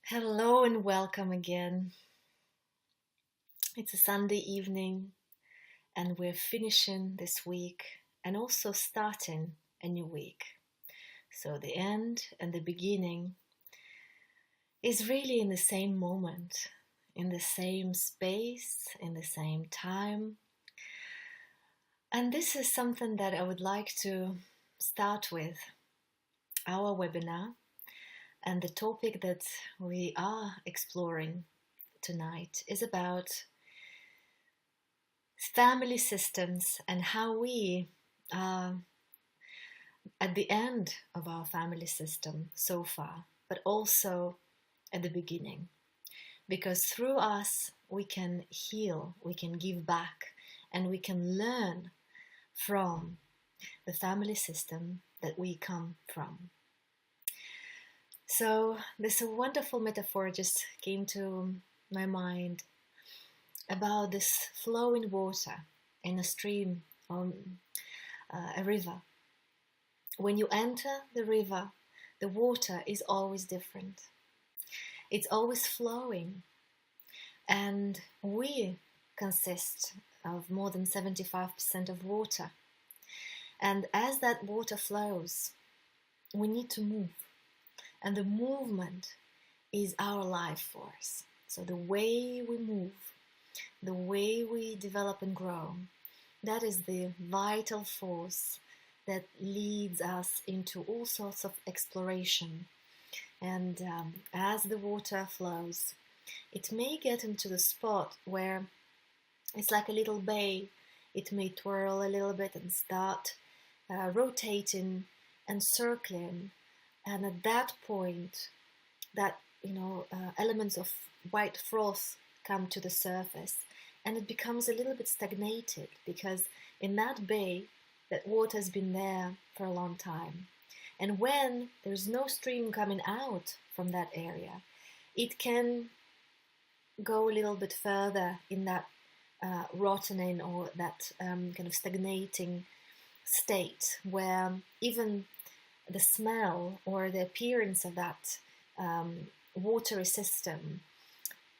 Hello and welcome again. It's a Sunday evening and we're finishing this week and also starting a new week. So the end and the beginning is really in the same moment, in the same space, in the same time. And this is something that I would like to start with our webinar, and the topic that we are exploring tonight is about family systems and how we are at the end of our family system so far, but also at the beginning. Because through us, we can heal, we can give back, and we can learn from the family system that we come from. So, this wonderful metaphor just came to my mind about this flowing water in a stream or a river. When you enter the river, the water is always different. It's always flowing, and we consist of more than 75% of water. And as that water flows, we need to move. And the movement is our life force. So the way we move, the way we develop and grow, that is the vital force that leads us into all sorts of exploration. And as the water flows, it may get into the spot where it's like a little bay. It may twirl a little bit and start rotating and circling. And at that point, that elements of white froth come to the surface, and it becomes a little bit stagnated because in that bay, that water has been there for a long time. And when there's no stream coming out from that area, it can go a little bit further in that rotting or that kind of stagnating state where even the smell or the appearance of that watery system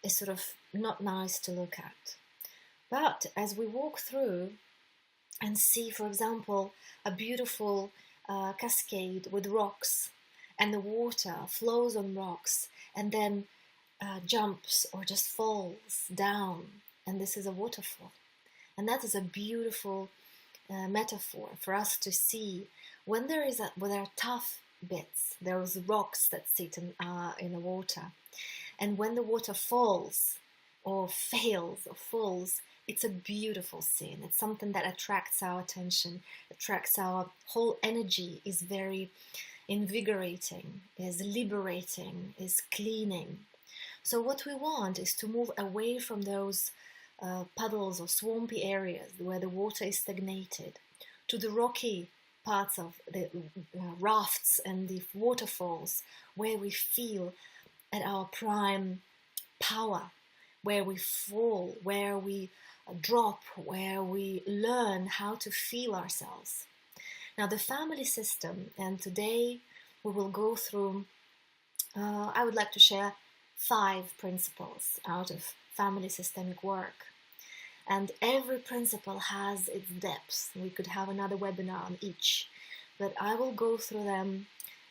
is sort of not nice to look at. But as we walk through and see, for example, a beautiful cascade with rocks, and the water flows on rocks and then jumps or just falls down, and this is a waterfall. And that is a beautiful metaphor for us to see when there are tough bits, there's rocks that sit in the water, and when the water falls or fails or falls, it's a beautiful scene. It's something that attracts our attention, attracts our whole energy, is very invigorating, is liberating, is cleaning. So what we want is to move away from those puddles or swampy areas where the water is stagnated to the rocky parts of the rafts and the waterfalls where we feel at our prime power, where we fall, where we drop, where we learn how to feel ourselves. Now, the family system, and today we will go through, I would like to share 5 principles out of family systemic work. And every principle has its depths. We could have another webinar on each, but I will go through them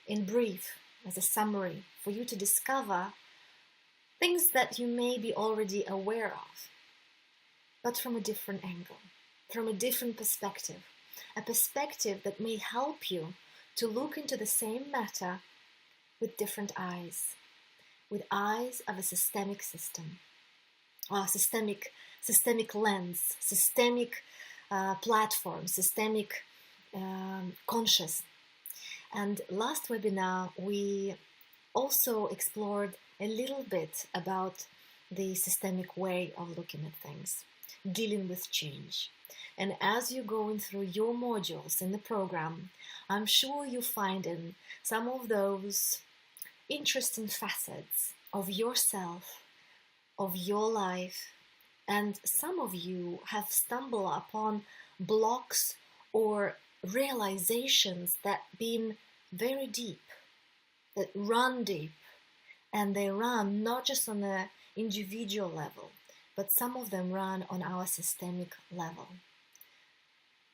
in brief as a summary for you to discover things that you may be already aware of, but from a different angle, from a different perspective, a perspective that may help you to look into the same matter with different eyes, with eyes of a systemic system, or systemic lens, systemic platform, systemic conscious. And last webinar, we also explored a little bit about the systemic way of looking at things, dealing with change. And as you're going through your modules in the program, I'm sure you're finding some of those interesting facets of yourself, of your life, and some of you have stumbled upon blocks or realizations that been very deep, that run deep, And they run not just on the individual level, but some of them run on our systemic level.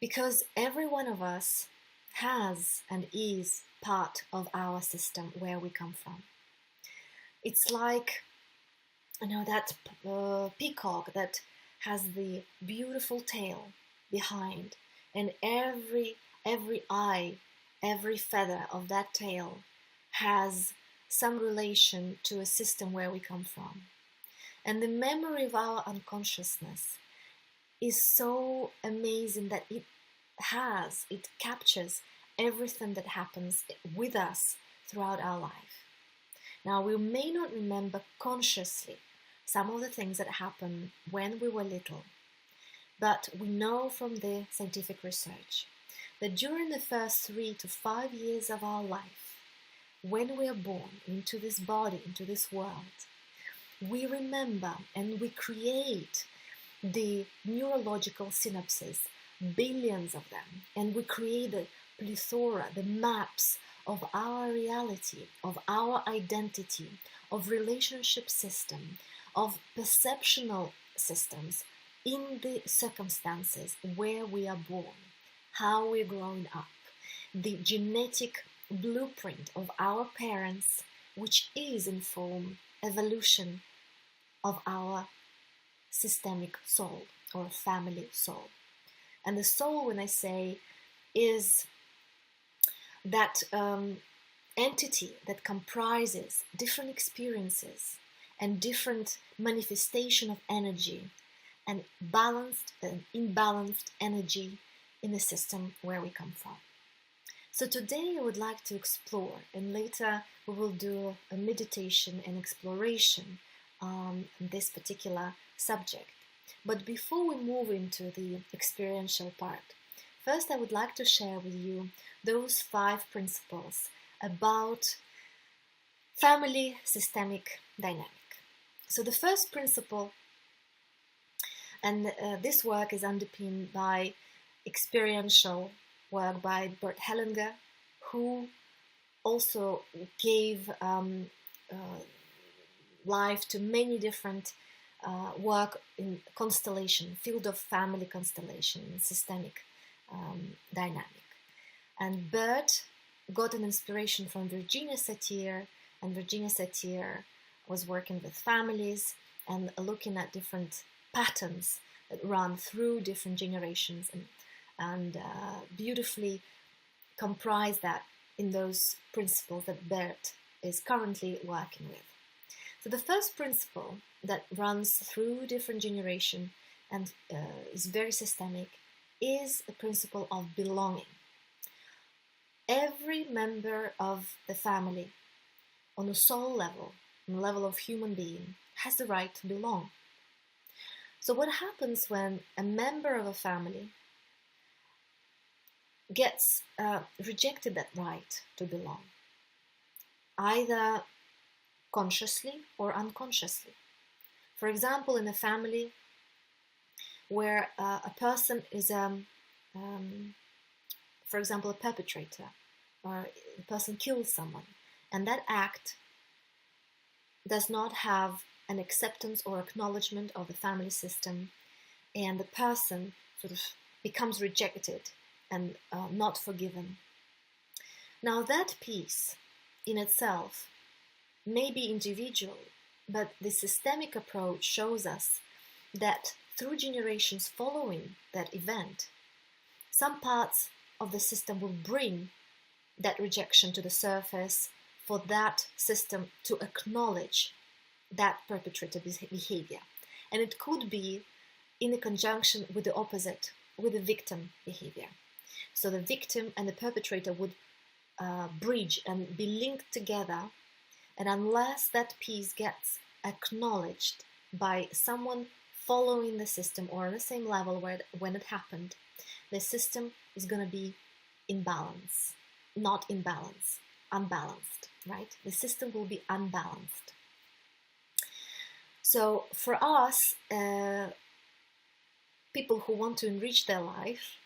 Because every one of us has and is part of our system where we come from. It's like, that peacock that has the beautiful tail behind, and every eye, every feather of that tail has some relation to a system where we come from. And the memory of our unconsciousness is so amazing that it captures everything that happens with us throughout our life. Now, we may not remember consciously some of the things that happened when we were little, but we know from the scientific research that during the first 3 to 5 years of our life, when we are born into this body, into this world, we remember and we create the neurological synapses, billions of them, and we create the plethora, the maps of our reality, of our identity, of relationship system, of perceptual systems in the circumstances where we are born, how we're growing up, the genetic blueprint of our parents, which is in form evolution of our systemic soul or family soul. And the soul, when I say, is that entity that comprises different experiences and different manifestation of energy and balanced and imbalanced energy in the system where we come from. So today I would like to explore, and later we will do a meditation and exploration on this particular subject. But before we move into the experiential part, first I would like to share with you those 5 principles about family systemic dynamic. So the first principle, and this work is underpinned by experiential work by Bert Hellinger, who also gave life to many different work in constellation, field of family constellation, systemic dynamic. And Bert got an inspiration from Virginia Satir, and Virginia Satir was working with families and looking at different patterns that run through different generations, and beautifully comprise that in those principles that Bert is currently working with. So the first principle that runs through different generations and is very systemic is a principle of belonging. Every member of the family, on a soul level, on the level of human being, has the right to belong. So what happens when a member of a family gets rejected that right to belong, either consciously or unconsciously? For example, in a family where a person is, for example, a perpetrator, or the person kills someone, and that act does not have an acceptance or acknowledgement of the family system, and the person sort of becomes rejected and not forgiven. Now that piece in itself may be individual, but the systemic approach shows us that through generations following that event, some parts of the system will bring that rejection to the surface for that system to acknowledge that perpetrator behavior. And it could be in a conjunction with the opposite, with the victim behavior. So the victim and the perpetrator would bridge and be linked together, and unless that piece gets acknowledged by someone following the system or on the same level when it happened, the system is going to be in balance, not in balance, unbalanced, right? The system will be unbalanced. So for us, people who want to enrich their life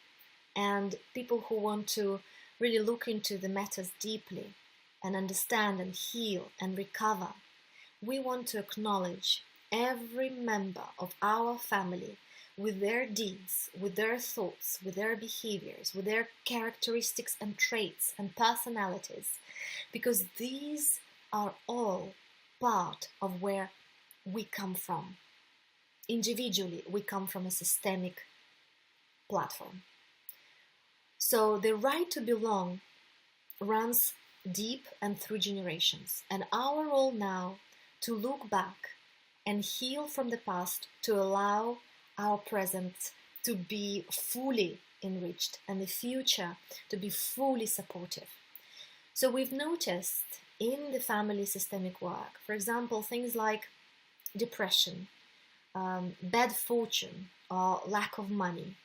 and people who want to really look into the matters deeply and understand and heal and recover we want to acknowledge every member of our family with their deeds, with their thoughts, with their behaviors, with their characteristics and traits and personalities, because these are all part of where we come from. Individually, we come from a systemic platform. So the right to belong runs deep and through generations, and our role now to look back and heal from the past to allow our present to be fully enriched and the future to be fully supportive. So we've noticed in the family systemic work, for example, things like depression, bad fortune or lack of money,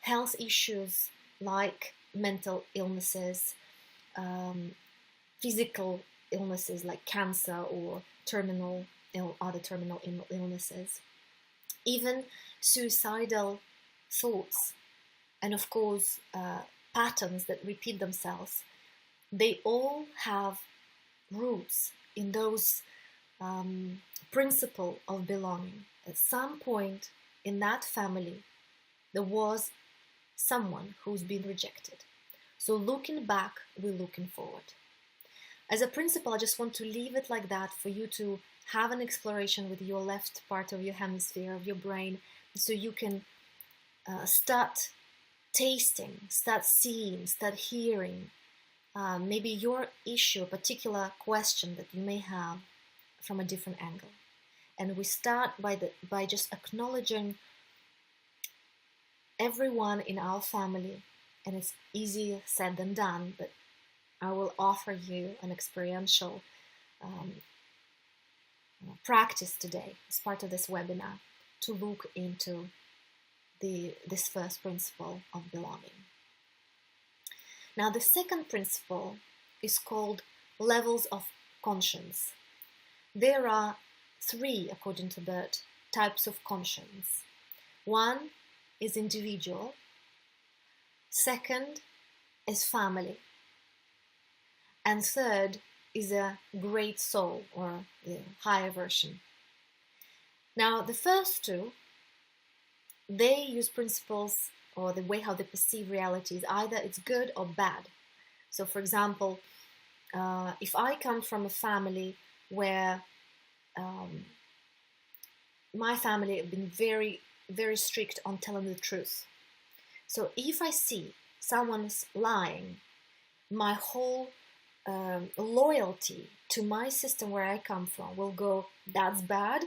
health issues like mental illnesses, physical illnesses like cancer or other terminal illnesses, even suicidal thoughts, and of course patterns that repeat themselves. They all have roots in those principle of belonging. At some point in that family, there was someone who's been rejected. So looking back, we're looking forward. As a principle, I just want to leave it like that for you to have an exploration with your left part of your hemisphere, of your brain, so you can start tasting, start seeing, start hearing maybe your issue, a particular question that you may have from a different angle. And we start by just acknowledging everyone in our family, and it's easier said than done, but I will offer you an experiential practice today as part of this webinar to look into this first principle of belonging. Now, the second principle is called levels of conscience. There are 3, according to Bert, types of conscience. One is individual. Second is family. And third is a great soul, or the higher version. Now, the first 2, they use principles or the way how they perceive reality is either it's good or bad. So, for example, if I come from a family where my family have been very, very strict on telling the truth. So if I see someone's lying, my whole loyalty to my system where I come from will go, that's bad,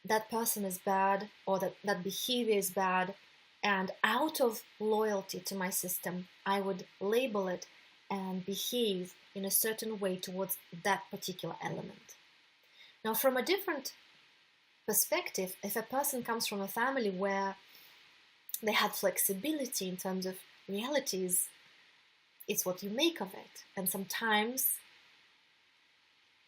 that person is bad, or that behavior is bad, and out of loyalty to my system, I would label it and behave in a certain way towards that particular element. Now, from a different perspective, if a person comes from a family where they had flexibility in terms of realities, it's what you make of it. And sometimes,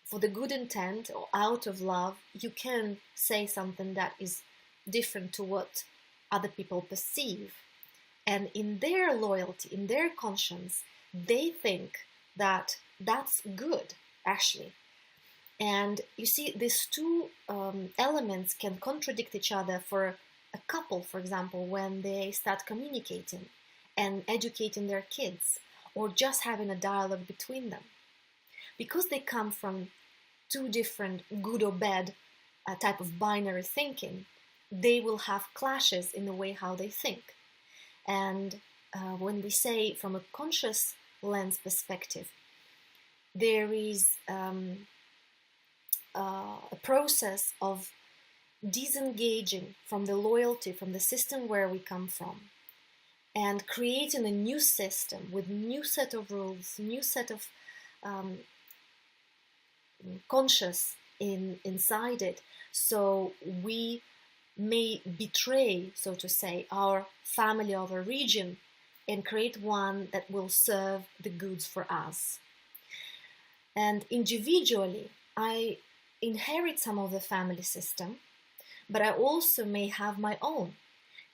for the good intent or out of love, you can say something that is different to what other people perceive. And in their loyalty, in their conscience, they think that that's good, actually. And you see, these 2 elements can contradict each other for a couple, for example, when they start communicating and educating their kids, or just having a dialogue between them. Because they come from 2 different good or bad type of binary thinking, they will have clashes in the way how they think. And when we say from a conscious lens perspective, there is a process of disengaging from the loyalty, from the system where we come from, and creating a new system with new set of rules, new set of conscious inside it. So we may betray, so to say, our family of a region and create one that will serve the goods for us. And individually, I inherit some of the family system, but I also may have my own,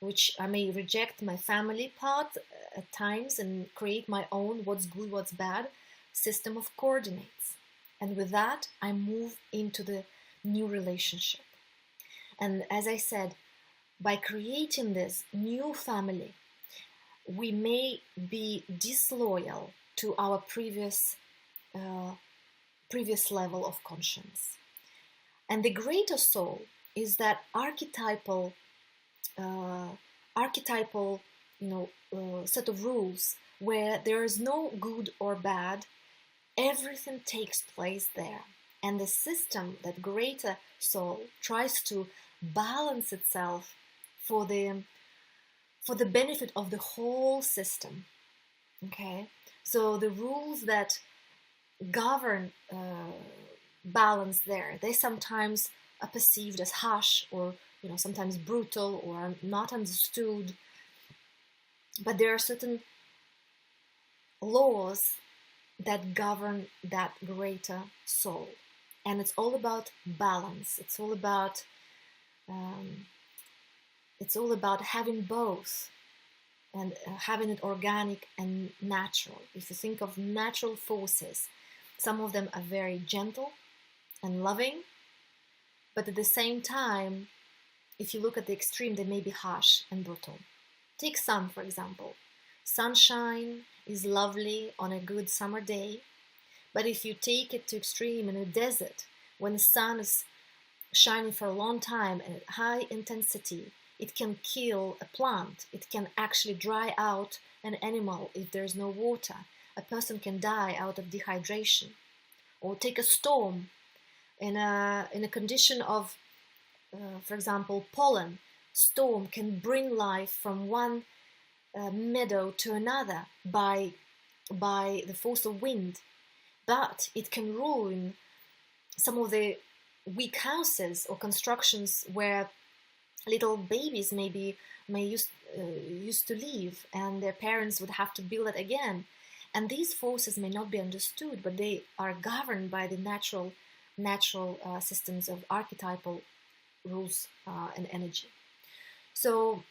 which I may reject my family part at times and create my own what's good, what's bad system of coordinates. And with that, I move into the new relationship. And as I said, by creating this new family, we may be disloyal to our uh, previous level of conscience. And the greater soul is that uh, archetypal, set of rules where there is no good or bad. Everything takes place there. And the system, that greater soul, tries to balance itself for the benefit of the whole system. Okay, so the rules that govern balance there, they sometimes are perceived as harsh, or sometimes brutal, or are not understood. But there are certain laws that govern that greater soul, and it's all about balance. It's all about having both, and having it organic and natural. If you think of natural forces, some of them are very gentle and loving, but at the same time, if you look at the extreme, they may be harsh and brutal. Take sun, for example. Sunshine is lovely on a good summer day, but if you take it to extreme in a desert, when the sun is shining for a long time and at high intensity, it can kill a plant. It can actually dry out an animal if there's no water. A person can die out of dehydration. Or take a storm in a condition of, for example, pollen. Storm can bring life from one meadow to another by the force of wind, but it can ruin some of the weak houses or constructions where little babies may used to live, and their parents would have to build it again. And these forces may not be understood, but they are governed by the natural systems of archetypal rules and energy. So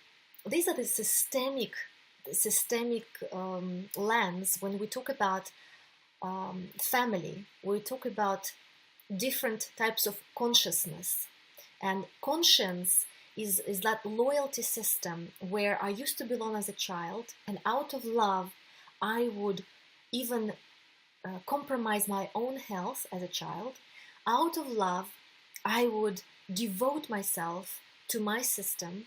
these are the systemic lens. When we talk about family, we talk about different types of consciousness. And conscience is that loyalty system where I used to belong as a child, and out of love I would even compromise my own health as a child. Out of love I would devote myself to my system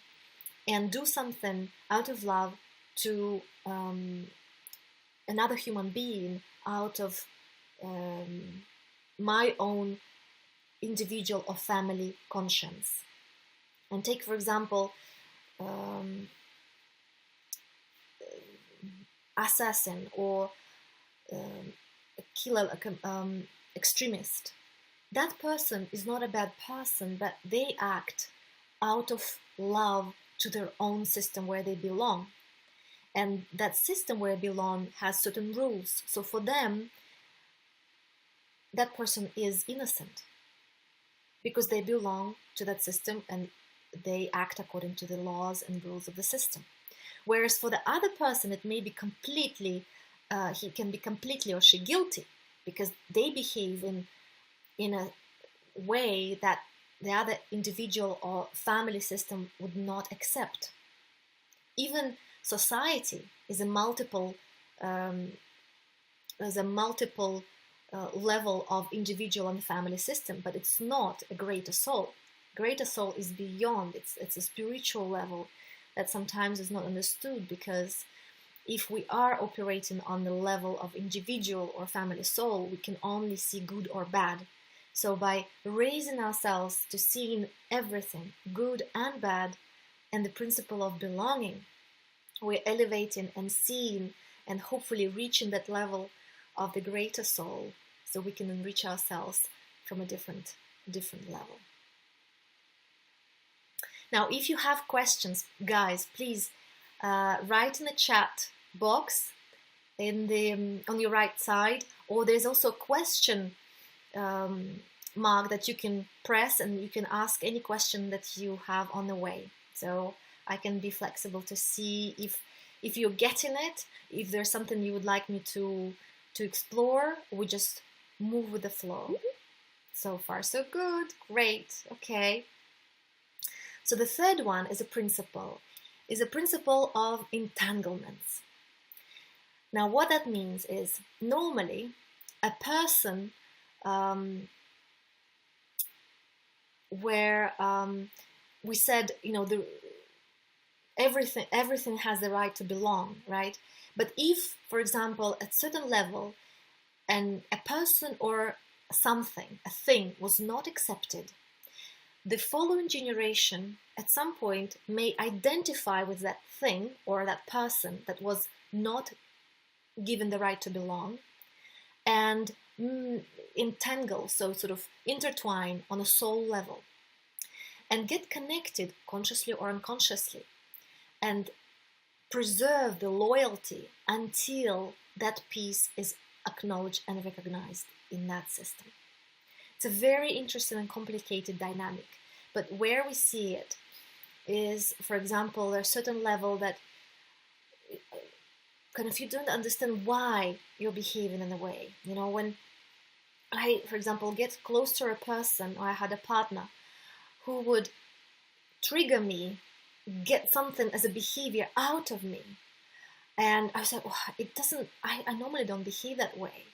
and do something out of love to another human being out of my own individual or family conscience. And take, for example, assassin or a killer, extremist. That person is not a bad person, but they act out of love to their own system where they belong. And that system where they belong has certain rules. So for them, that person is innocent because they belong to that system and they act according to the laws and rules of the system. Whereas for the other person, it may be completely, he can be completely or she guilty because they behave in a way that the other individual or family system would not accept. Even society is a multiple level of individual and family system, but it's not a greater soul. Greater soul is beyond. It's a spiritual level that sometimes is not understood, because if we are operating on the level of individual or family soul, we can only see good or bad. So by raising ourselves to seeing everything, good and bad, and the principle of belonging, we're elevating and seeing and hopefully reaching that level of the greater soul, so we can enrich ourselves from a different level. Now, if you have questions, guys, please write in the chat box on your right side, or there's also a question mark that you can press, and you can ask any question that you have on the way. So I can be flexible to see if you're getting it, if there's something you would like me to explore. We just move with the flow. So far, so good. Great. Okay. So the third one is a principle of entanglements. Now, what that means is normally a person where we said, everything has the right to belong, right? But if, for example, at certain level, and a person or something, a thing was not accepted, the following generation at some point may identify with that thing or that person that was not given the right to belong, and entangle, so sort of intertwine on a soul level, and get connected consciously or unconsciously, and preserve the loyalty until that peace is acknowledged and recognized in that system. It's a very interesting and complicated dynamic, but where we see it is, for example, there's a certain level that kind of you don't understand why you're behaving in a way. When I, for example, get close to a person, or I had a partner who would trigger me, get something as a behavior out of me, and I was like, I normally don't behave that way.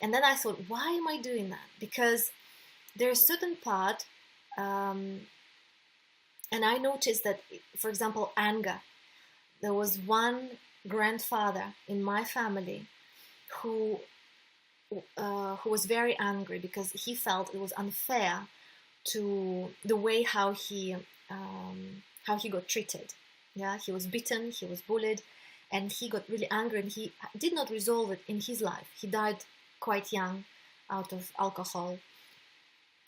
And then I thought, why am I doing that? Because there's a certain part, and I noticed that, for example, anger. There was one grandfather in my family who was very angry because he felt it was unfair to the way how he got treated. Yeah, he was beaten, he was bullied, and he got really angry, and he did not resolve it in his life. He died quite young out of alcohol,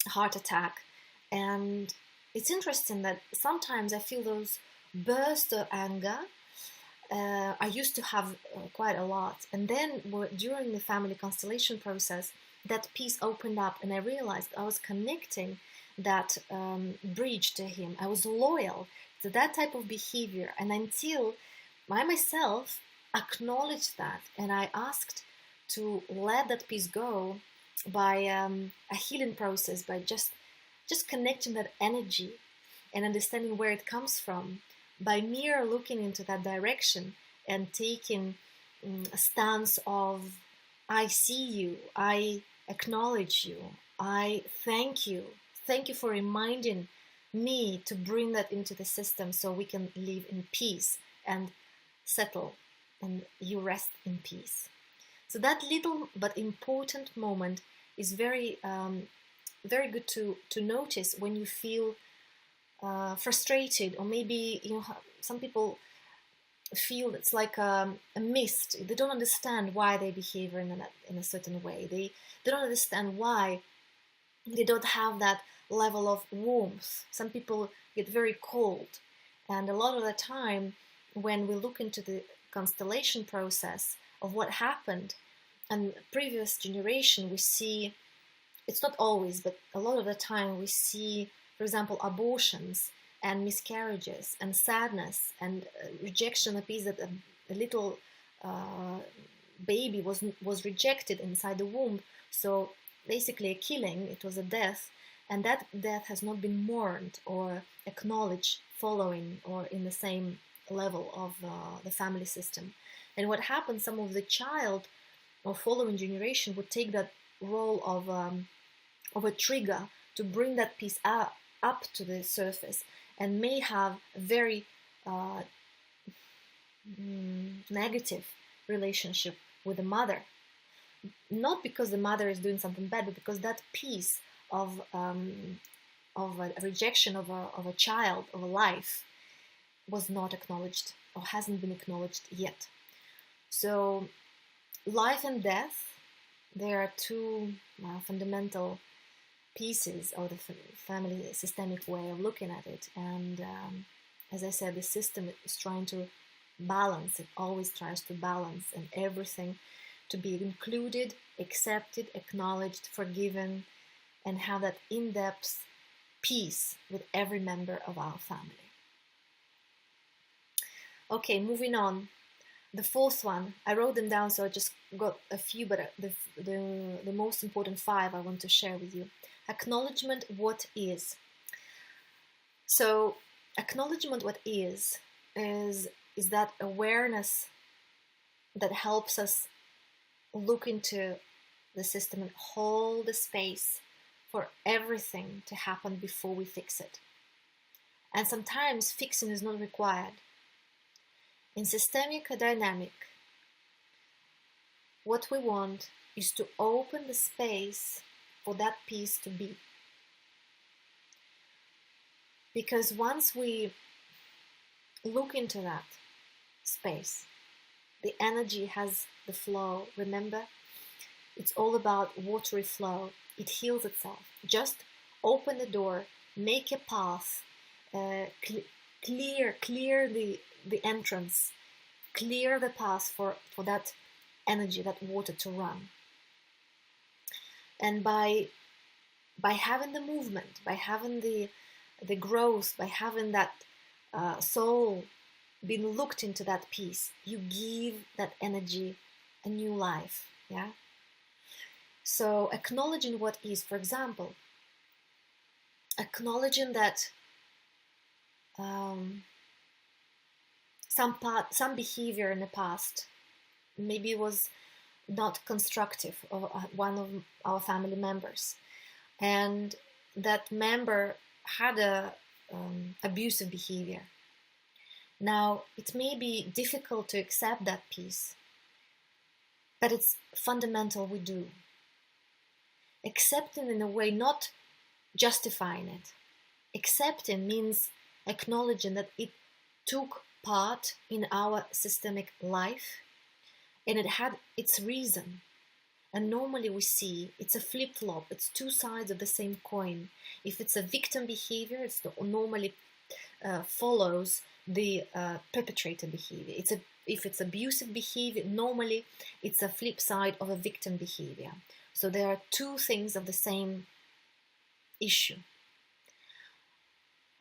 heart attack. And it's interesting that sometimes I feel those bursts of anger. I used to have quite a lot, and then during the family constellation process, that piece opened up, and I realized I was connecting that bridge to him. I was loyal to that type of behavior, and until I myself acknowledged that, and I asked to let that piece go by a healing process, by just connecting that energy and understanding where it comes from, by mere looking into that direction and taking a stance of, I see you, I acknowledge you, I thank you for reminding me to bring that into the system so we can live in peace and settle, and you rest in peace. So that little but important moment is very good to notice when you feel frustrated, or maybe some people feel it's like a mist. They don't understand why they behave in a certain way. They don't understand why they don't have that level of warmth. Some people get very cold, and a lot of the time when we look into the constellation process of what happened and previous generation, we see, it's not always, but a lot of the time we see, for example, abortions and miscarriages and sadness and rejection, a piece that a little baby was rejected inside the womb. So basically a killing, it was a death, and that death has not been mourned or acknowledged following or in the same level of the family system. And what happens, some of the child or following generation would take that role of a trigger to bring that piece up to the surface, and may have a very negative relationship with the mother. Not because the mother is doing something bad, but because that piece of a rejection of a child, of a life, was not acknowledged or hasn't been acknowledged yet. So life and death, there are two fundamental pieces of the family systemic way of looking at it. And as I said, the system is trying to balance. It always tries to balance, and everything to be included, accepted, acknowledged, forgiven, and have that in-depth peace with every member of our family. Okay, moving on. the fourth one, I wrote them down, so I just got a few, but the most important 5 I want to share with you. Acknowledgement what is. So acknowledgement what is that awareness that helps us look into the system and hold the space for everything to happen before we fix it. And sometimes fixing is not required. In systemic dynamic, what we want is to open the space for that piece to be. Because once we look into that space, the energy has the flow. Remember, it's all about watery flow. It heals itself. Just open the door, make a path, clear the entrance, clear the path for that energy, that water to run. And by having the movement, by having the growth, by having that soul being looked into that piece, you give that energy a new life. Yeah. So acknowledging what is, for example, acknowledging that some behavior in the past maybe was not constructive of one of our family members, and that member had a abusive behavior. Now, it may be difficult to accept that piece, but it's fundamental we do. Accepting in a way, not justifying it. Accepting means acknowledging that it took part in our systemic life and it had its reason. And normally we see it's a flip-flop, it's two sides of the same coin. If it's a victim behavior, it normally follows the perpetrator behavior. If it's abusive behavior, normally it's a flip side of a victim behavior. So there are two things of the same issue.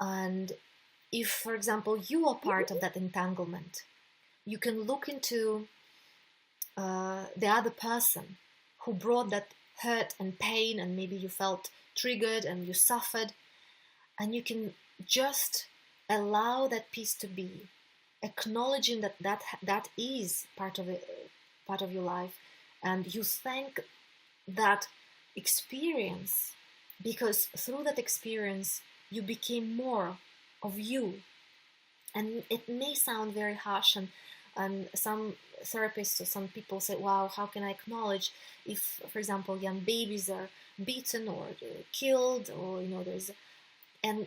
And if, for example, you are part of that entanglement, you can look into the other person who brought that hurt and pain, and maybe you felt triggered and you suffered, and you can just allow that piece to be, acknowledging that is part of your life, and you thank that experience, because through that experience you became more of you. And it may sound very harsh, and some therapists or some people say, wow, how can I acknowledge if, for example, young babies are beaten or killed, or there's, and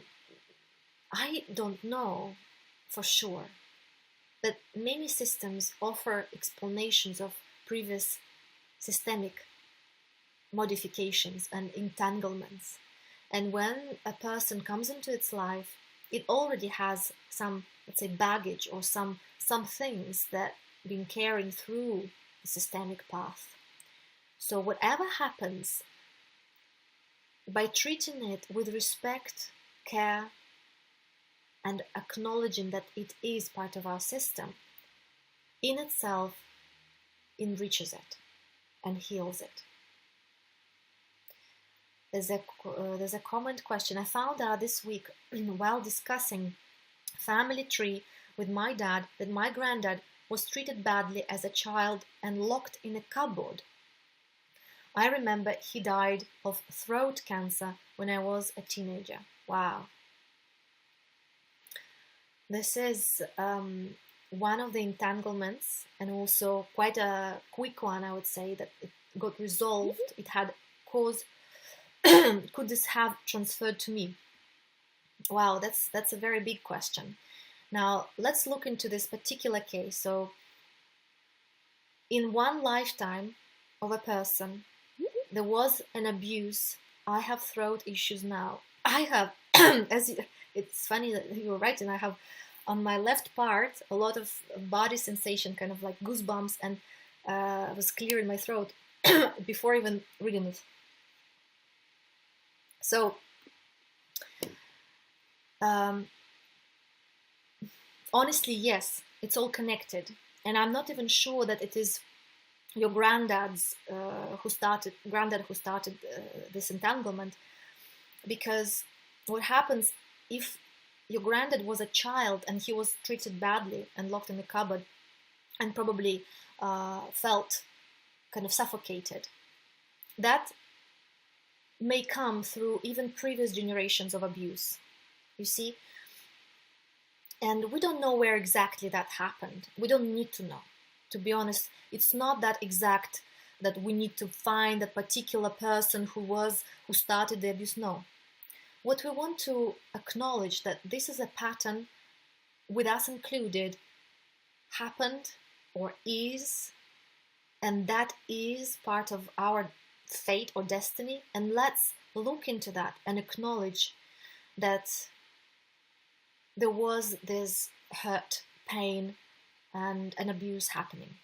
I don't know for sure, but many systems offer explanations of previous systemic modifications and entanglements. And when a person comes into its life, it already has some, let's say, baggage or some things that been carrying through the systemic path. So whatever happens, by treating it with respect, care, and acknowledging that it is part of our system, in itself enriches it and heals it. There's a comment question. I found out this week while discussing family tree with my dad that my granddad was treated badly as a child and locked in a cupboard. I remember he died of throat cancer when I was a teenager. Wow. This is one of the entanglements, and also quite a quick one, I would say, that it got resolved. It had cause. Could this have transferred to me? Wow, that's a very big question. Now, let's look into this particular case. So, in one lifetime of a person, there was an abuse. I have throat issues now. I have, it's funny that you were right, and I have on my left part a lot of body sensation, kind of like goosebumps, and I was clearing my throat before even reading it. So, honestly, yes, it's all connected. And I'm not even sure that it is your granddad who started this entanglement, because what happens if your granddad was a child and he was treated badly and locked in a cupboard and probably felt kind of suffocated, that may come through even previous generations of abuse, you see. And we don't know where exactly that happened. We don't need to know. To be honest, it's not that exact that we need to find that particular person who started the abuse. No. What we want to acknowledge that this is a pattern, with us included, happened or is, and that is part of our fate or destiny. And let's look into that and acknowledge that there was this hurt, pain, and an abuse happening.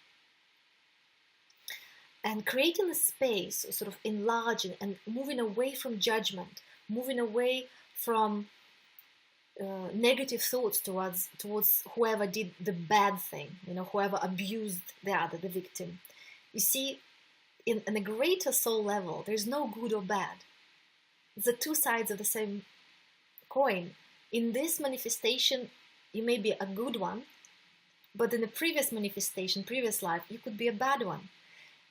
And creating a space, sort of enlarging and moving away from judgment, moving away from negative thoughts towards whoever did the bad thing, whoever abused the victim. You see, in a greater soul level, there's no good or bad. It's the two sides of the same coin. In this manifestation, you may be a good one, but in the previous manifestation, previous life, you could be a bad one.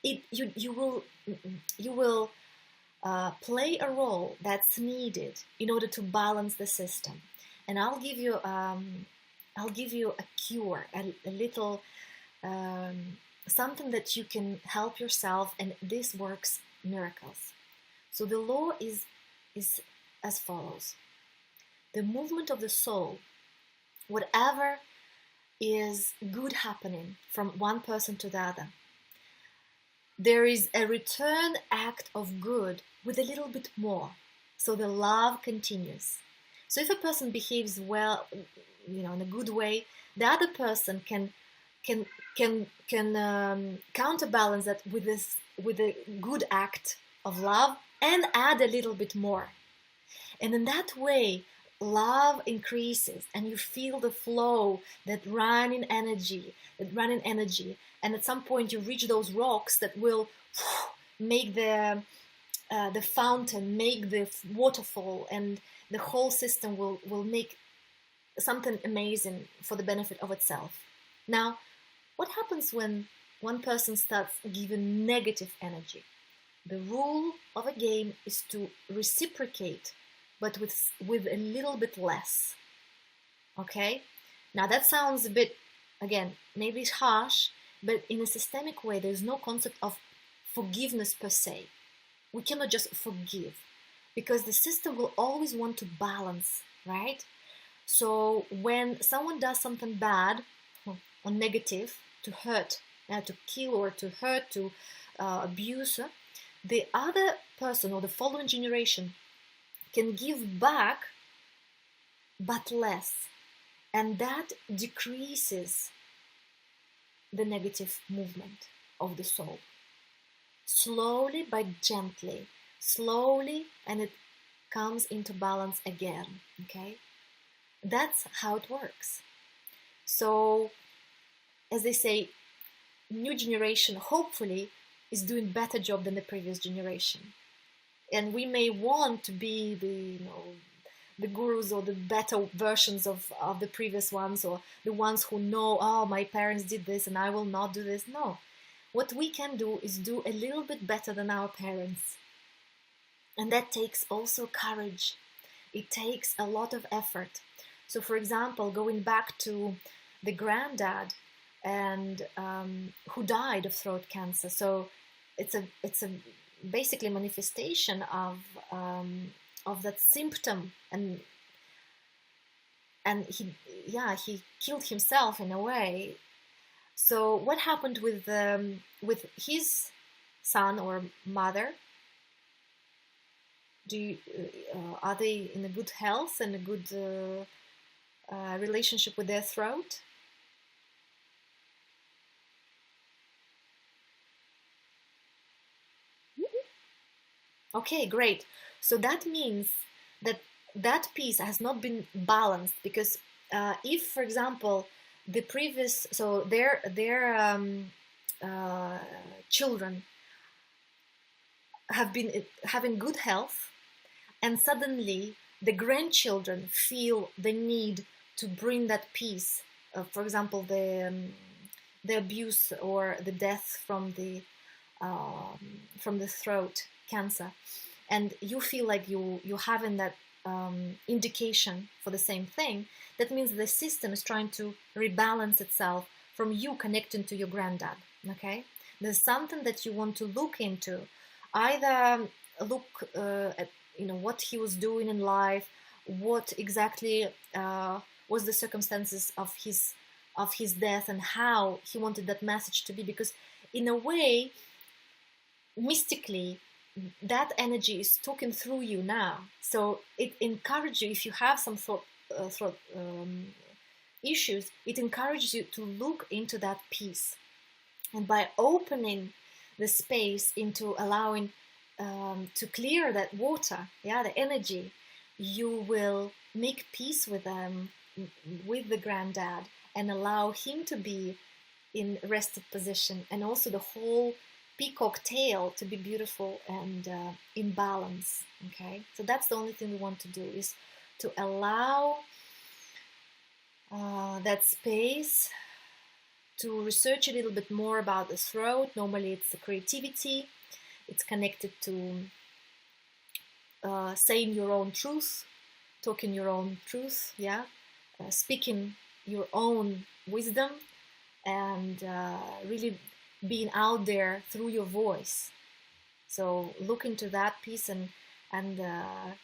You will play a role that's needed in order to balance the system. And I'll give you a cure, a little something that you can help yourself, and this works miracles. So the law is as follows. The movement of the soul, whatever is good happening from one person to the other, there is a return act of good with a little bit more. So the love continues. So if a person behaves well, in a good way, the other person can counterbalance that with a good act of love and add a little bit more. And in that way, love increases and you feel the flow, that running energy. And at some point you reach those rocks that will make the fountain, make the waterfall, and the whole system will make something amazing for the benefit of itself. Now, what happens when one person starts giving negative energy? The rule of a game is to reciprocate, but with a little bit less. Okay? Now that sounds a bit, again, maybe harsh, but in a systemic way, there's no concept of forgiveness per se. We cannot just forgive, because the system will always want to balance, right? So when someone does something bad or negative, to hurt, to kill or to hurt, to abuse, the other person or the following generation can give back, but less. And that decreases the negative movement of the soul. Slowly but gently, slowly, and it comes into balance again, okay? That's how it works. So, as they say, new generation hopefully is doing better job than the previous generation. And we may want to be the gurus or the better versions of the previous ones, or the ones who know, oh, my parents did this and I will not do this. No. What we can do is do a little bit better than our parents. And that takes also courage. It takes a lot of effort. So, for example, going back to the granddad and who died of throat cancer. So it's a basically manifestation of that symptom, and he killed himself in a way. So what happened with his son or mother? Are they in a good health and a good relationship with their throat? Okay, great. So that means that piece has not been balanced, because if, for example, the previous, so their children have been having good health, and suddenly the grandchildren feel the need to bring that peace. For example, the abuse or the death from the throat cancer, and you feel like you having that indication for the same thing. That means the system is trying to rebalance itself from you connecting to your granddad. Okay, there's something that you want to look into, either look at what he was doing in life, what exactly was the circumstances of his death, and how he wanted that message to be, because in a way, mystically, that energy is talking through you now. So it encourages you, if you have some throat issues, it encourages you to look into that piece. And by opening the space into allowing to clear that water, the energy, you will make peace with them, with the granddad, and allow him to be in rested position, and also the whole peacock tail to be beautiful and in balance. Okay, so that's the only thing we want to do, is to allow that space to research a little bit more about the throat. Normally it's the creativity, it's connected to saying your own truth, talking your own truth, speaking your own wisdom, and really being out there through your voice. So look into that piece and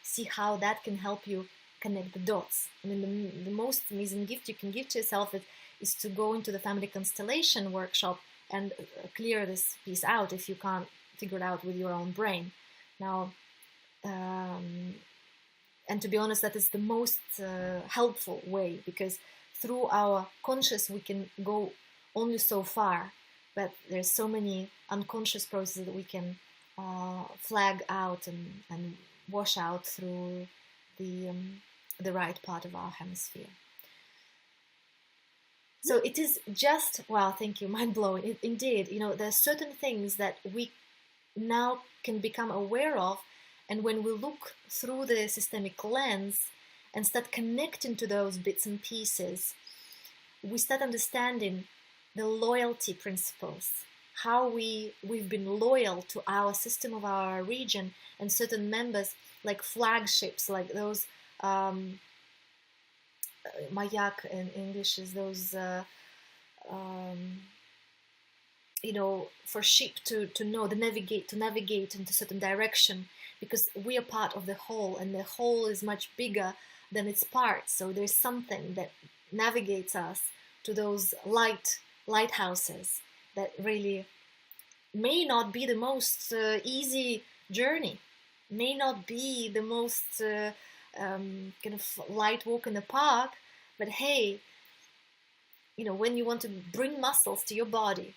see how that can help you connect the dots. I mean, the most amazing gift you can give to yourself is to go into the family constellation workshop and clear this piece out if you can't figure it out with your own brain. Now, and to be honest, that is the most helpful way, because through our conscious we can go only so far, but there's so many unconscious processes that we can flag out and wash out through the right part of our hemisphere. So it is just, wow, thank you, mind-blowing. Indeed, there are certain things that we now can become aware of, and when we look through the systemic lens and start connecting to those bits and pieces, we start understanding the loyalty principles, how we've been loyal to our system of our region and certain members, like flagships, like those mayak in English is those for ship to know, to navigate into certain direction, because we are part of the whole, and the whole is much bigger than its parts. So there's something that navigates us to those lighthouses that really may not be the most easy journey, may not be the most kind of light walk in the park, but hey, when you want to bring muscles to your body,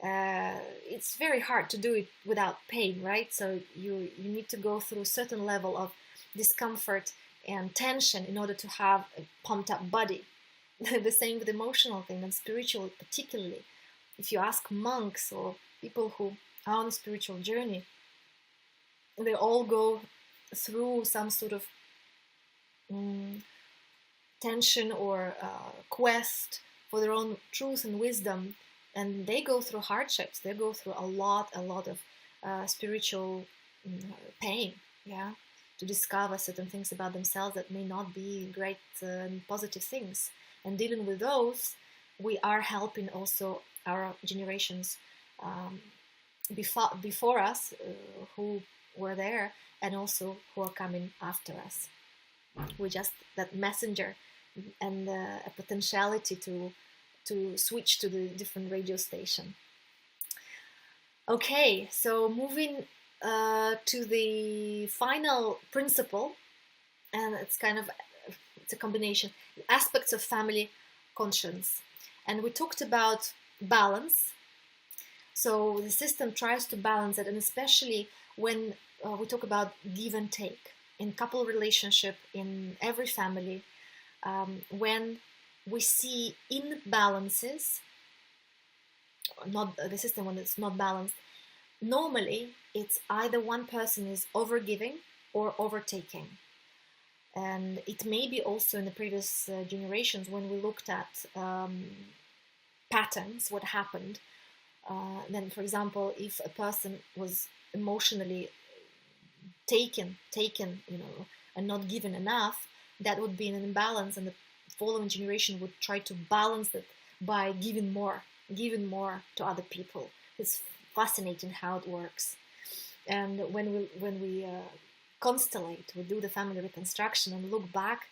it's very hard to do it without pain, right? So you need to go through a certain level of discomfort and tension in order to have a pumped up body. The same with emotional thing and spiritual, particularly. If you ask monks or people who are on a spiritual journey, they all go through some sort of tension or quest for their own truth and wisdom, and they go through hardships. They go through a lot of spiritual pain, to discover certain things about themselves that may not be great positive things. And dealing with those, we are helping also our generations before us who were there, and also who are coming after us. We're just that messenger and a potentiality to switch to the different radio station. Okay, so moving to the final principle, and it's a combination, aspects of family conscience. And we talked about balance. So the system tries to balance it, and especially when we talk about give and take in couple relationship, in every family, when we see imbalances, not the system when it's not balanced, normally it's either one person is overgiving or overtaking. And it may be also in the previous generations when we looked at patterns, what happened. Then, for example, if a person was emotionally taken, and not given enough, that would be an imbalance, and the following generation would try to balance it by giving more to other people. It's fascinating how it works. And when we constellate, we do the family reconstruction and look back,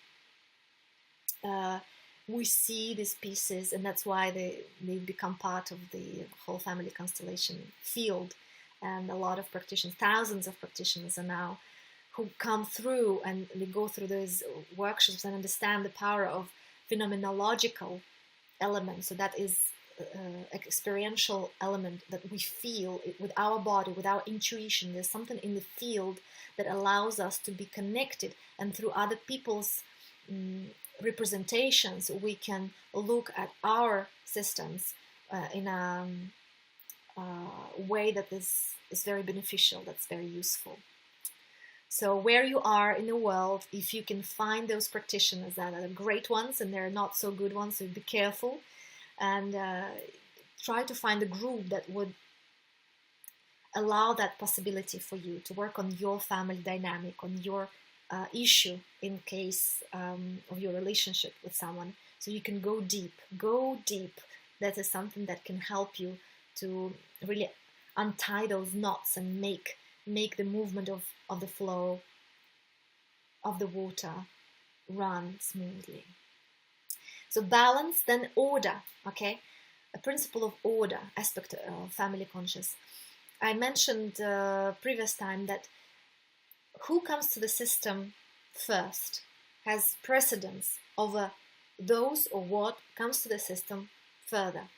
we see these pieces, and that's why they become part of the whole family constellation field. And a lot of practitioners, thousands of practitioners are now who come through, and they go through those workshops and understand the power of phenomenological elements. So that is experiential element that we feel with our body, with our intuition. There's something in the field that allows us to be connected, and through other people's representations, we can look at our systems in a way that is very beneficial, that's very useful. So where you are in the world, if you can find those practitioners that are great ones and there are not so good ones, so be careful, and try to find a group that would allow that possibility for you to work on your family dynamic, on your issue in case of your relationship with someone, so you can go deep. That is something that can help you to really untie those knots and make the movement of the flow of the water run smoothly. So balance, then order, okay? A principle of order aspect of family conscious. I mentioned previous time that who comes to the system first has precedence over those or what comes to the system further.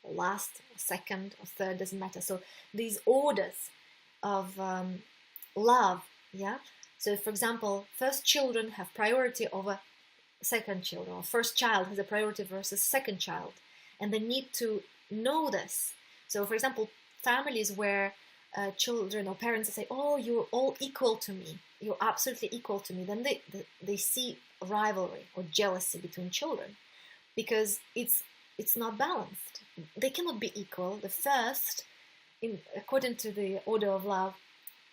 Last, second, or third, doesn't matter. So these orders of love, yeah? So for example, first children have priority over second children, or first child has a priority versus second child, and they need to know this. So for example, families where children or parents say, oh, you're all equal to me, you're absolutely equal to me, then they see rivalry or jealousy between children, because it's not balanced. They cannot be equal. The first, according to the order of love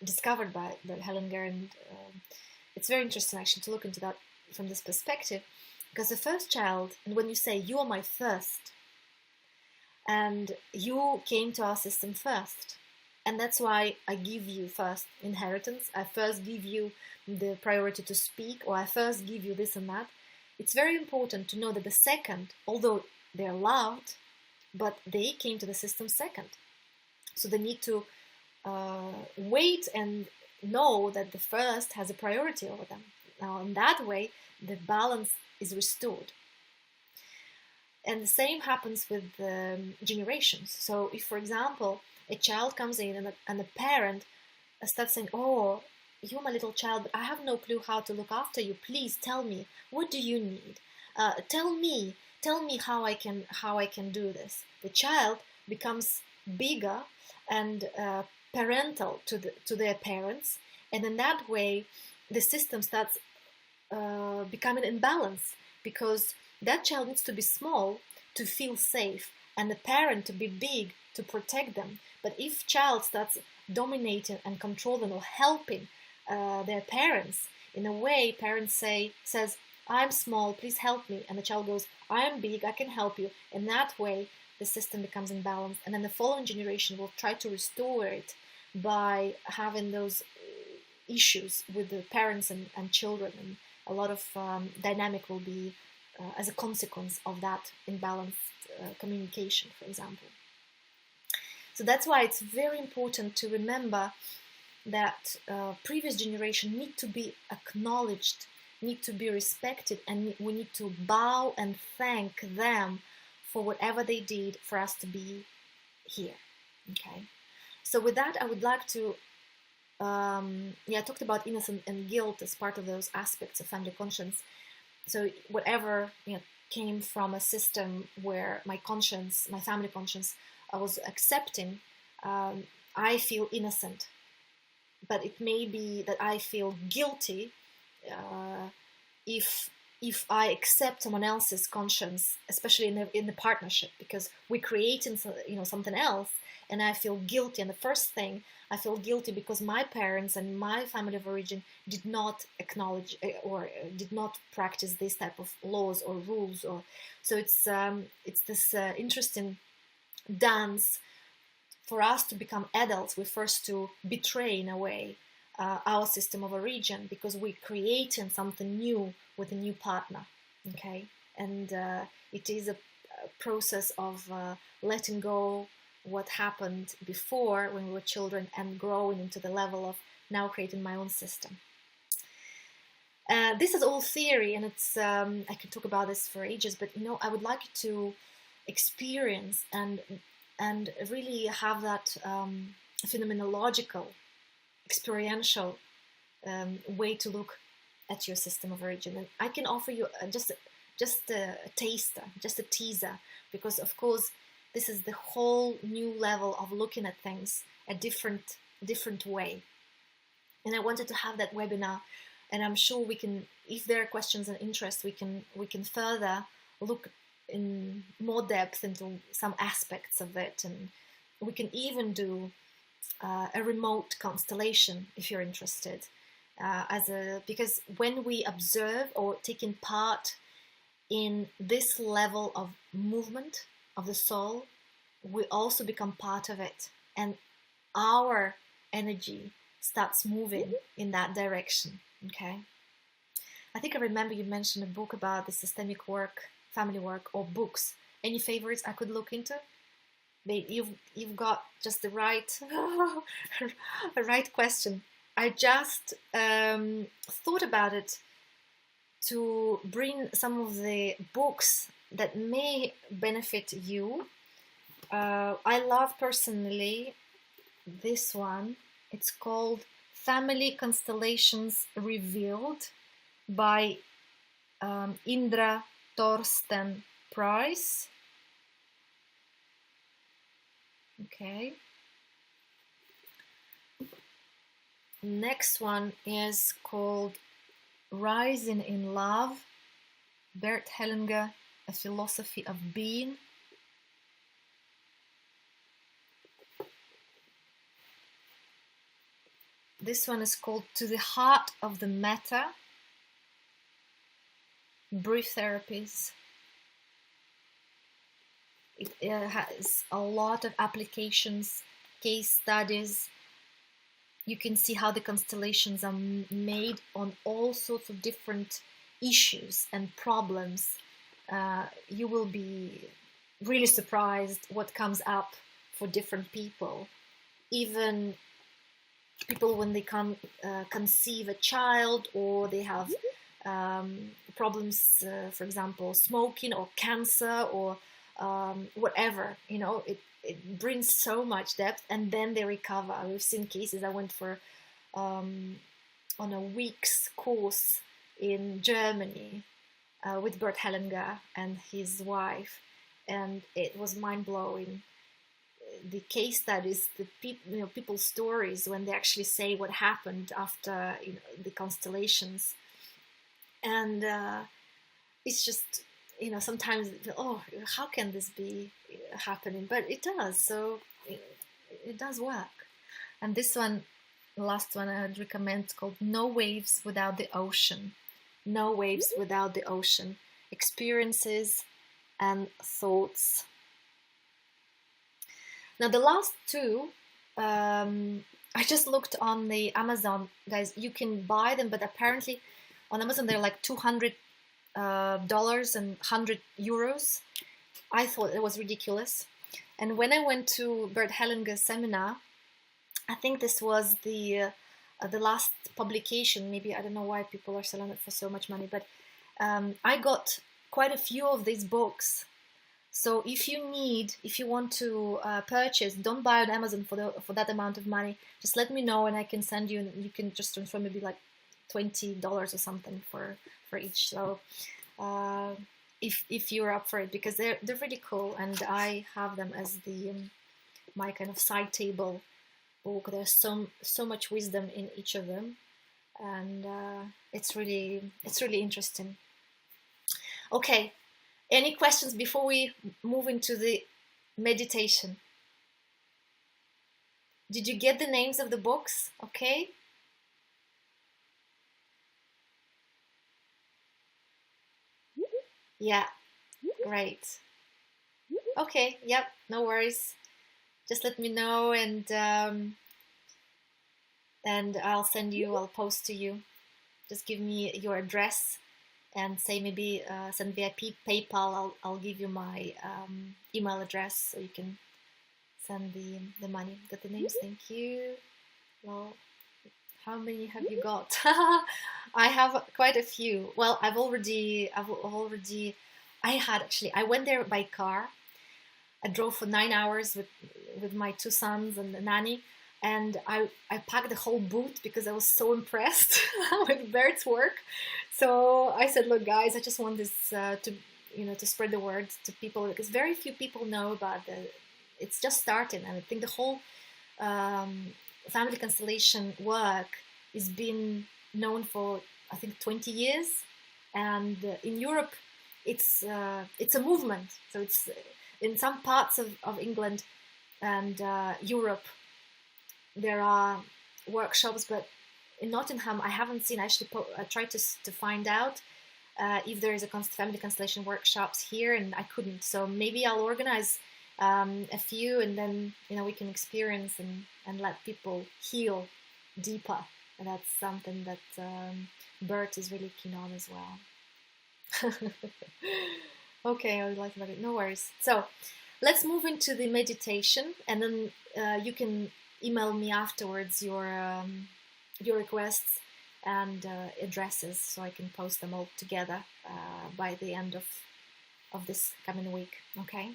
discovered by Helen Garand, it's very interesting actually to look into that from this perspective, because the first child, and when you say you are my first, and you came to our system first, and that's why I give you first inheritance, I first give you the priority to speak, or I first give you this and that. It's very important to know that the second, although they're loved, but they came to the system second. So they need to wait and know that the first has a priority over them. Now, in that way, the balance is restored. And the same happens with generations. So if, for example, a child comes in and a parent starts saying, oh, you're my little child, but I have no clue how to look after you. Please tell me, what do you need? Tell me how I can do this. The child becomes bigger and parental to their parents, and in that way, the system starts becoming imbalanced, because that child needs to be small to feel safe, and the parent to be big to protect them. But if child starts dominating and controlling or helping their parents, in a way, parents says, I'm small, please help me, and the child goes, I am big, I can help you. In that way, the system becomes imbalanced, and then the following generation will try to restore it by having those issues with the parents and children, and a lot of dynamic will be as a consequence of that imbalanced communication, for example. So that's why it's very important to remember that previous generation need to be acknowledged, need to be respected, and we need to bow and thank them for whatever they did for us to be here. Okay. So with that, I would like to I talked about innocence and guilt as part of those aspects of family conscience. So whatever, came from a system where my conscience, my family conscience, I was accepting, I feel innocent. But it may be that I feel guilty uh, if I accept someone else's conscience, especially in the partnership, because we create something else, and I feel guilty. And the first thing, I feel guilty because my parents and my family of origin did not acknowledge or did not practice this type of laws or rules, or so it's this interesting dance. For us to become adults, we first to betray, in a way, our system of origin, because we're creating something new with a new partner, okay? And it is a process of letting go what happened before when we were children and growing into the level of now creating my own system. This is all theory, and it's I could talk about this for ages, but I would like you to experience and really have that phenomenological, experiential way to look at your system of origin. And I can offer you just a taster, just a teaser, because of course this is the whole new level of looking at things a different way. And I wanted to have that webinar, and I'm sure we can, if there are questions and interest, we can further look in more depth into some aspects of it, and we can even do a remote constellation if you're interested, because when we observe or taking part in this level of movement of the soul, we also become part of it, and our energy starts moving in that direction. Okay, I think I remember you mentioned a book about the systemic work, family work, or books. Any favorites I could look into? You've got just the right right question. I just thought about it to bring some of the books that may benefit you. I love personally this one. It's called Family Constellations Revealed by Indra Thorsten Price. Okay. Next one is called Rising in Love, Bert Hellinger, A Philosophy of Being. This one is called To the Heart of the Matter, Brief Therapies. It has a lot of applications, case studies. You can see how the constellations are made on all sorts of different issues and problems. You will be really surprised what comes up for different people. Even people when they conceive a child, or they have problems, for example, smoking or cancer or whatever, it brings so much depth, and then they recover. We've seen cases. I went for on a week's course in Germany with Bert Hellinger and his wife, and it was mind-blowing. The case studies, the people's stories when they actually say what happened after the constellations, and it's just sometimes, oh, how can this be happening? But it does. So it does work. And this one, the last one I would recommend, called No Waves Without the Ocean. No Waves Without the Ocean. Experiences and thoughts. Now the last two, I just looked on the Amazon, guys. You can buy them, but apparently on Amazon they're like $200 and €100. I thought it was ridiculous. And when I went to Bert Hellinger's seminar, I think this was the last publication. Maybe, I don't know why people are selling it for so much money, but I got quite a few of these books. So if you want to purchase, don't buy on Amazon for that amount of money. Just let me know, and I can send you, and you can just transfer maybe like $20 or something for each. So if you're up for it, because they're really cool, and I have them as the my kind of side table book. There's so much wisdom in each of them, and it's really interesting. Okay, any questions before we move into the meditation? Did you get the names of the books? Okay. Yeah, great. Okay, yep, no worries. Just let me know, and I'll post to you. Just give me your address and say maybe send via PayPal. I'll give you my email address so you can send the money. Got the names? Thank you. Well, how many have you got? I have quite a few. Well, I went there by car. I drove for 9 hours with my 2 sons and the nanny, and I packed the whole boot because I was so impressed with Bert's work. So I said, look, guys, I just want this to spread the word to people, because very few people know about it's just starting, and I think the whole family constellation work is been known for, I think, 20 years, and in Europe it's a movement. So it's in some parts of England and Europe there are workshops, but in Nottingham I haven't seen. I tried to find out if there is a family constellation workshops here, and I couldn't. So maybe I'll organize a few, and then we can experience and let people heal deeper. And that's something that Bert is really keen on as well. Okay, I would like that. No worries. So let's move into the meditation, and then you can email me afterwards your requests and addresses, so I can post them all together by the end of this coming week. Okay.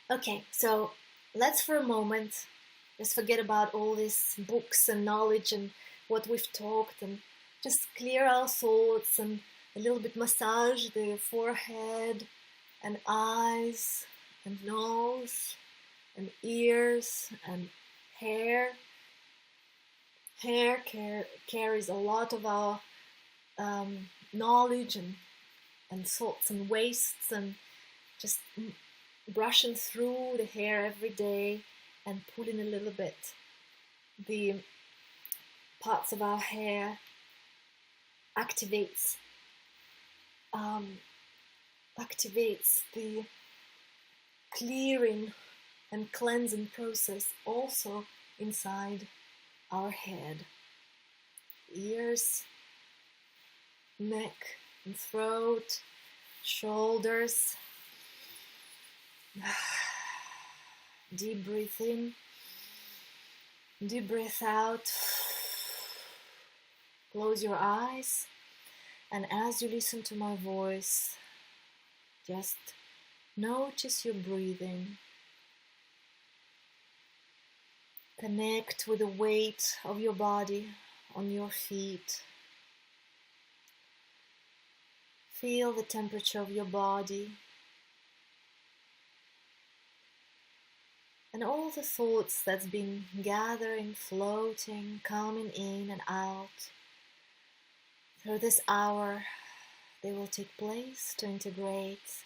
Okay. So let's for a moment just forget about all these books and knowledge and what we've talked, and just clear our thoughts and a little bit massage the forehead and eyes and nose and ears and hair. Hair carries a lot of our knowledge and thoughts and wastes, and just brushing through the hair every day and pulling a little bit the parts of our hair activates the clearing and cleansing process also inside our head, ears, neck and throat, shoulders. Deep breath in, deep breath out. Close your eyes, and as you listen to my voice, just notice your breathing. Connect with the weight of your body on your feet. Feel the temperature of your body. And all the thoughts that's been gathering, floating, coming in and out. Through this hour, they will take place to integrate.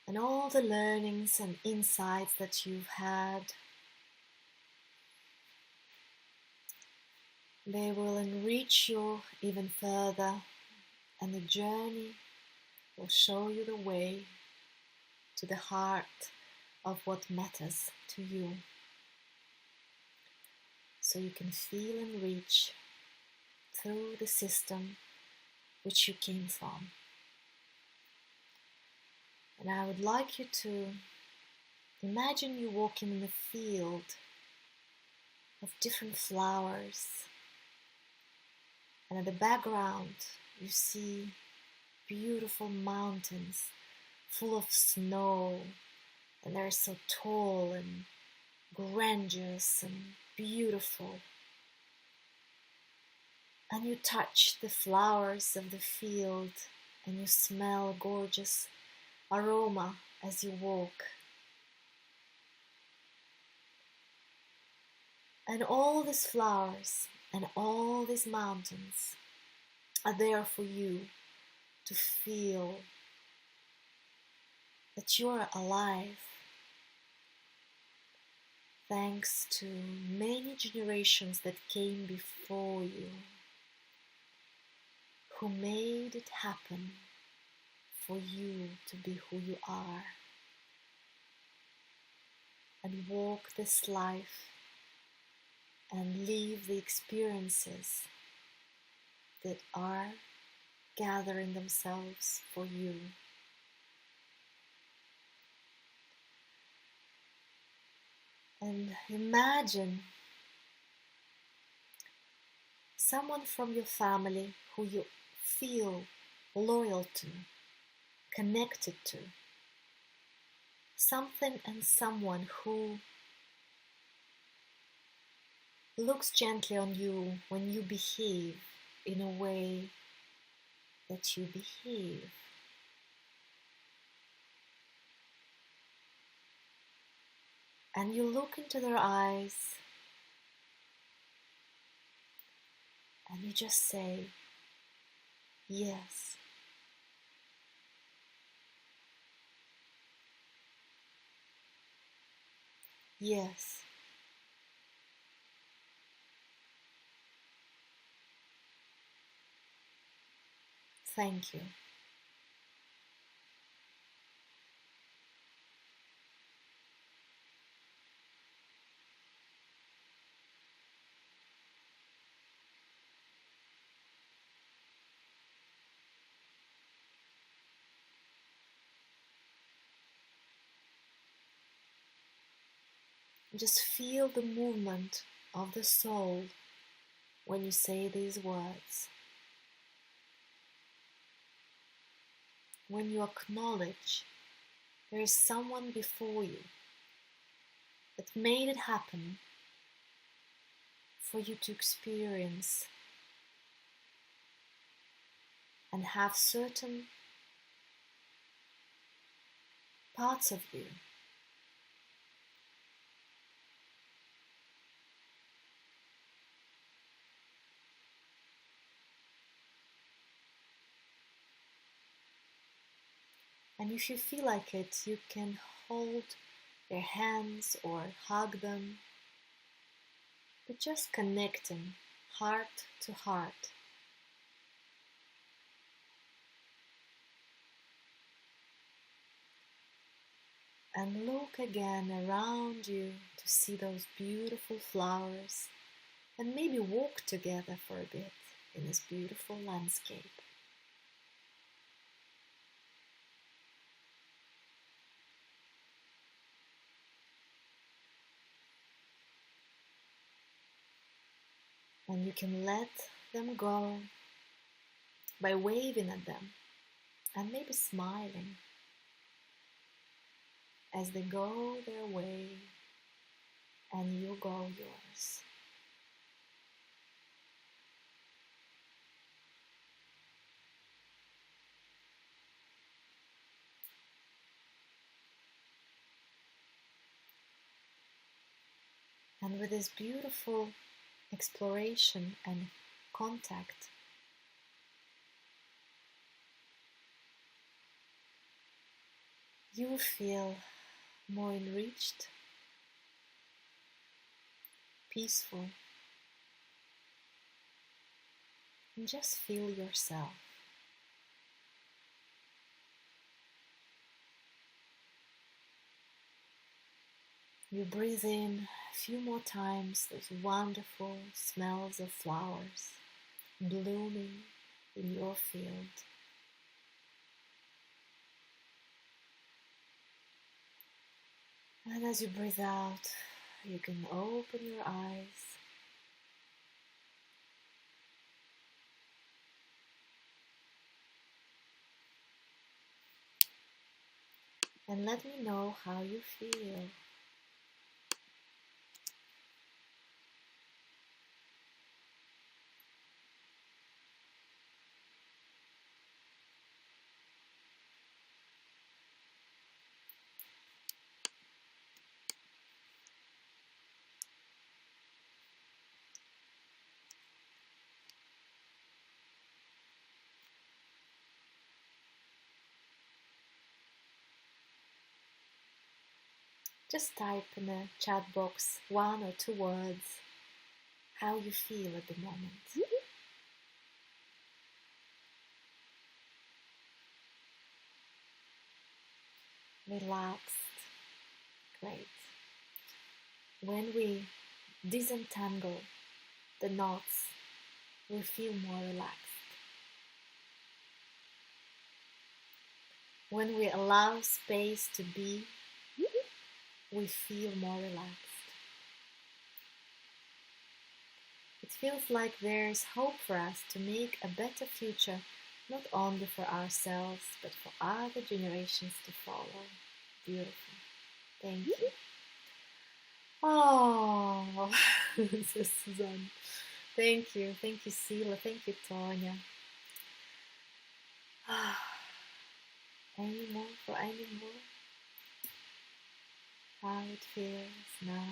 And all the learnings and insights that you've had, they will enrich you even further, and the journey will show you the way to the heart of what matters to you, so you can feel and reach through the system which you came from. And I would like you to imagine you walking in a field of different flowers, and in the background you see beautiful mountains full of snow, and they're so tall and grandiose and beautiful. And you touch the flowers of the field and you smell gorgeous aroma as you walk. And all these flowers and all these mountains are there for you to feel that you are alive, thanks to many generations that came before you, who made it happen for you to be who you are and walk this life and live the experiences that are gathering themselves for you. And imagine someone from your family who you feel loyal to, connected to, something and someone who looks gently on you when you behave in a way that you behave. And you look into their eyes and you just say, yes. Yes. Thank you. Just feel the movement of the soul when you say these words. When you acknowledge there is someone before you that made it happen for you to experience and have certain parts of you and if you feel like it, you can hold their hands or hug them, but just connecting heart to heart. And look again around you to see those beautiful flowers and maybe walk together for a bit in this beautiful landscape. And you can let them go by waving at them and maybe smiling as they go their way and you go yours. And with this beautiful exploration and contact, you feel more enriched, peaceful, and just feel yourself. You breathe in a few more times those wonderful smells of flowers blooming in your field. And as you breathe out, you can open your eyes and let me know how you feel. Just type in the chat box 1 or 2 words how you feel at the moment. Relaxed. Great. When we disentangle the knots, we feel more relaxed. When we allow space to be, we feel more relaxed. It feels like there's hope for us to make a better future, not only for ourselves, but for other generations to follow. Beautiful. Thank you. Oh, so Suzanne. Thank you. Thank you, Sila. Thank you, Tonya. Any more for any more? How it feels now.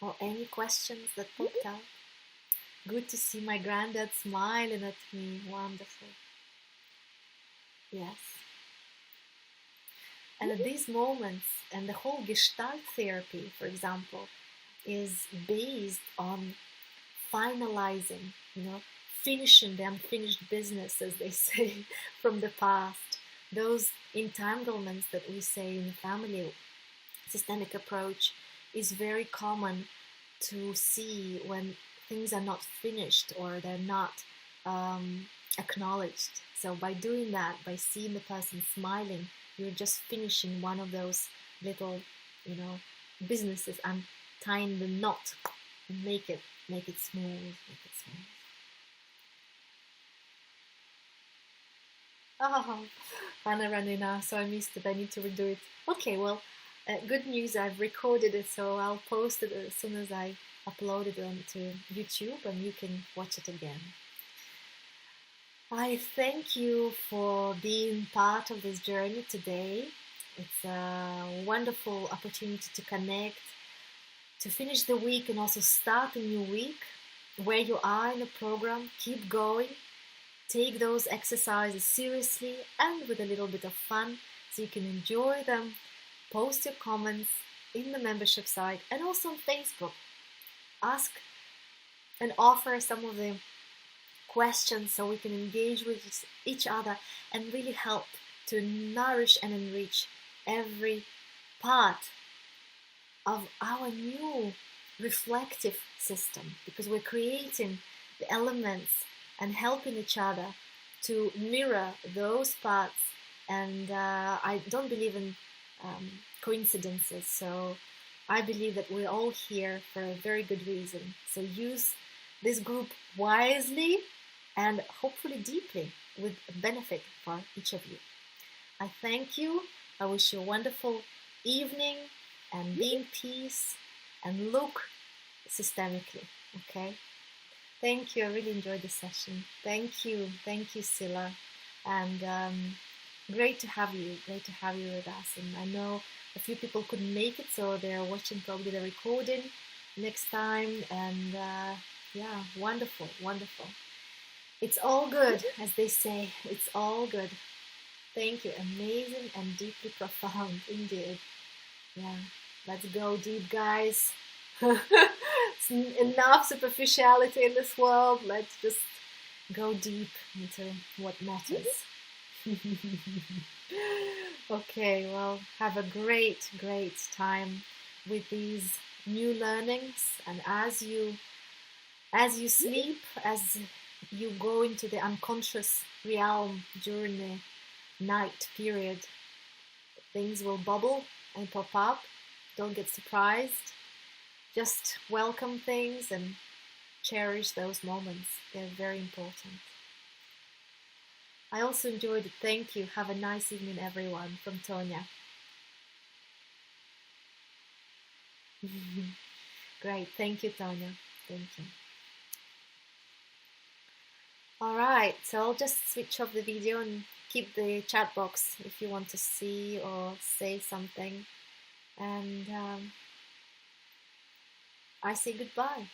Or any questions that popped out? Good to see my granddad smiling at me. Wonderful. Yes. And at these moments, and the whole Gestalt therapy, for example, is based on finalizing, finishing the unfinished business, as they say, from the past. Those entanglements that we say in the family systemic approach is very common to see when things are not finished or they're not acknowledged. So by doing that, by seeing the person smiling, you're just finishing one of those little, businesses and tying the knot and make it smooth, Oh, Anna Ranina, so I missed it. I need to redo it. Okay, well, good news. I've recorded it, so I'll post it as soon as I upload it onto YouTube, and you can watch it again. I thank you for being part of this journey today. It's a wonderful opportunity to connect, to finish the week and also start a new week. Where you are in the program, keep going. Take those exercises seriously and with a little bit of fun so you can enjoy them. Post your comments in the membership site and also on Facebook. Ask and offer some of the questions so we can engage with each other and really help to nourish and enrich every part of our new reflective system, because we're creating the elements and helping each other to mirror those parts. And I don't believe in coincidences, so I believe that we're all here for a very good reason. So use this group wisely and hopefully deeply with benefit for each of you. I thank you. I wish you a wonderful evening and be in peace and look systemically, okay? Thank you. I really enjoyed the session. Thank you. Thank you, Sila. And great to have you. Great to have you with us. And I know a few people couldn't make it, so they're watching probably the recording next time. And yeah, wonderful, wonderful. It's all good, as they say. It's all good. Thank you. Amazing and deeply profound, indeed. Yeah, let's go deep, guys. It's enough superficiality in this world. Let's just go deep into what matters. Okay, well, have a great, great time with these new learnings. And as you sleep, as you go into the unconscious realm during the night period, things will bubble and pop up. Don't get surprised. Just welcome things and cherish those moments. They're very important. I also enjoyed it. Thank you. Have a nice evening, everyone. From Tonya. Great. Thank you, Tonya. Thank you. All right. So I'll just switch off the video and keep the chat box if you want to see or say something. And I say goodbye.